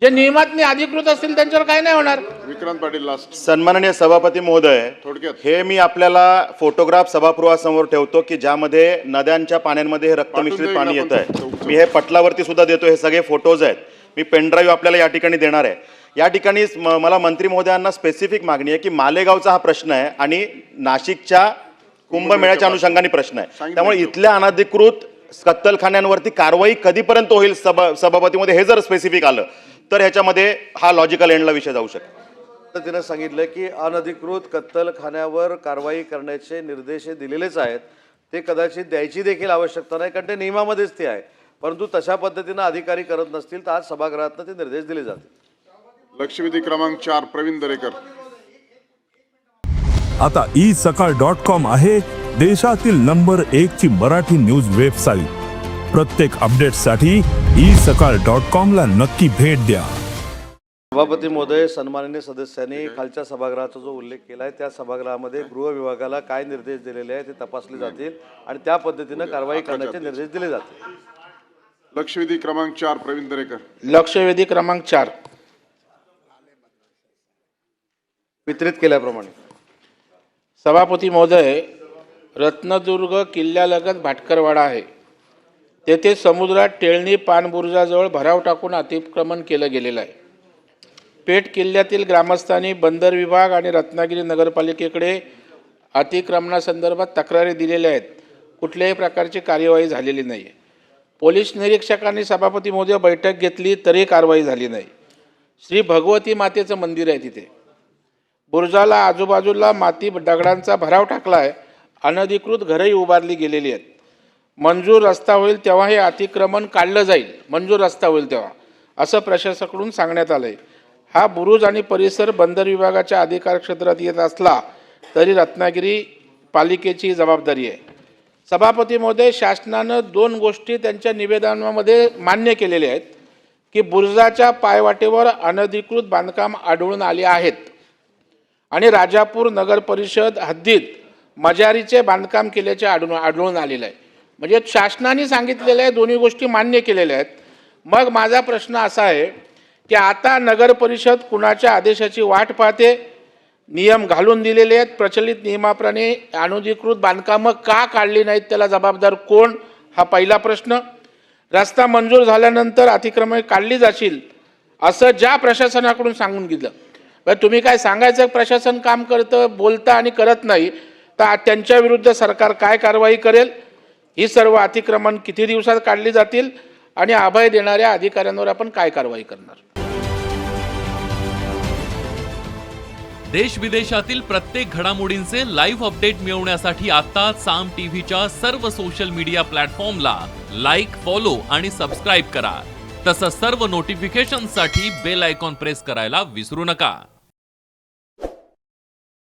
जे नियमात अधिकृत असतील त्यांच्यावर काय नाही होणार. विक्रांत पाटील लास्ट. सन्माननीय सभापती महोदय, थोडक्यात हे मी आपल्याला फोटोग्राफ सभागृहासमोर ठेवतो की ज्यामध्ये नद्यांच्या पाण्यामध्ये हे रक्त मिश्रित पाणी येत आहे. मी हे पटलावरती सुद्धा देतो. हे सगळे फोटोज आहेत. मी पेनड्राईव्ह आपल्याला या ठिकाणी देणार आहे. या ठिकाणी मला मंत्री महोदयांना स्पेसिफिक मागणी आहे की मालेगावचा हा प्रश्न आहे आणि नाशिकच्या कुंभमेळ्याच्या अनुषंगाने प्रश्न आहे. त्यामुळे इथल्या अनधिकृत कत्तलखान्यांवरती कारवाई कधीपर्यंत होईल सभापतीमध्ये हे जर स्पेसिफिक आलं तर ह्याच्यामध्ये हा लॉजिकल एंडला विषय जाऊ शकतो. तिने सांगितलं की अनधिकृत कत्तलखान्यावर कारवाई करण्याचे निर्देश दिलेलेच आहेत. ते कदाचित द्यायची देखील आवश्यकता नाही कारण ते नियमामध्येच ते आहे. परंतु तशा पद्धतीनं अधिकारी करत नसतील तर आज सभागृहातनं ते निर्देश दिले जातील. लक्षवेधी क्रमांक 4 प्रवीण दरेकर. आता isakal.com आहे देशातील नंबर 1 ची मराठी न्यूज वेबसाईट. प्रत्येक अपडेटसाठी isakal.com ला नक्की भेट द्या. सभापती महोदय, सन्माननीय सदस्यांनी खालच्या सभागृहाचा जो उल्लेख केला आहे त्या सभागृहामध्ये गृह विभागाला काय निर्देश दिलेले आहेत ते तपासले जातील आणि त्या पद्धतीनं कारवाई करण्याचे निर्देश दिले जातील. लक्षवेधी क्रमांक 4 प्रवीण दरेकर. लक्षवेधी क्रमांक 4 वितरित केल्याप्रमाणे सभापती महोदय, रत्नदुर्ग किल्ल्यालगत भाटकरवाडा आहे. तेथे समुद्रात टेळणी पाणबुरुजाजवळ भराव टाकून अतिक्रमण केलं गेलेलं आहे. पेठ किल्ल्यातील ग्रामस्थांनी बंदर विभाग आणि रत्नागिरी नगरपालिकेकडे अतिक्रमणासंदर्भात तक्रारी दिलेल्या आहेत. कुठल्याही प्रकारची कार्यवाही झालेली नाही आहे. पोलीस निरीक्षकांनी सभापती महोदय बैठक घेतली तरी कारवाई झाली नाही. श्री भगवती मातेचं मंदिर आहे तिथे. बुरुजाला आजूबाजूला माती दगडांचा भराव टाकला आहे. अनधिकृत घरही उभारली गेलेली आहेत. मंजूर रस्ता होईल तेव्हा हे अतिक्रमण काढलं जाईल. मंजूर रस्ता होईल तेव्हा असं प्रशासनाकडून सांगण्यात आलं आहे. हा बुरुज आणि परिसर बंदर विभागाच्या अधिकार क्षेत्रात येत असला तरी रत्नागिरी पालिकेची जबाबदारी आहे. सभापती महोदय, शासनानं 2 गोष्टी त्यांच्या निवेदनामध्ये मान्य केलेल्या आहेत की बुरुजाच्या पायवाटेवर अनधिकृत बांधकाम आढळून आले आहेत आणि राजापूर नगर परिषद हद्दीत मजारीचे बांधकाम केल्याचे आढळून आलेलं आहे. म्हणजे शासनाने सांगितलेल्या आहे, दोन्ही गोष्टी मान्य केलेल्या आहेत. मग माझा प्रश्न असा आहे की आता नगर परिषद कुणाच्या आदेशाची वाट पाहते? नियम घालून दिलेले आहेत. प्रचलित नियमाप्रमाणे अनधिकृत बांधकामं का काढली नाहीत, त्याला जबाबदार कोण? हा पहिला प्रश्न. रस्ता मंजूर झाल्यानंतर अतिक्रमण काढली जाशील असं ज्या प्रशासनाकडून सांगून दिलं, तुम्ही काय सांगायचं प्रशासन काम करतं, बोलतं आणि करत नाही, तर त्यांच्या विरुद्ध सरकार काय कारवाई करेल? ही सर्व अतिक्रमण किती दिवसात काढली जातील आणि अभय देणाऱ्या अधिकाऱ्यांवर आपण काय कारवाई करणार? देश विदेशातील प्रत्येक घडामोडींचे लाईव्ह अपडेट मिळवण्यासाठी आता साम टीव्हीच्या सर्व सोशल मीडिया प्लॅटफॉर्मला लाईक, फॉलो आणि सबस्क्राईब करा. तसंच सर्व नोटिफिकेशनसाठी बेल आयकॉन प्रेस करायला विसरू नका.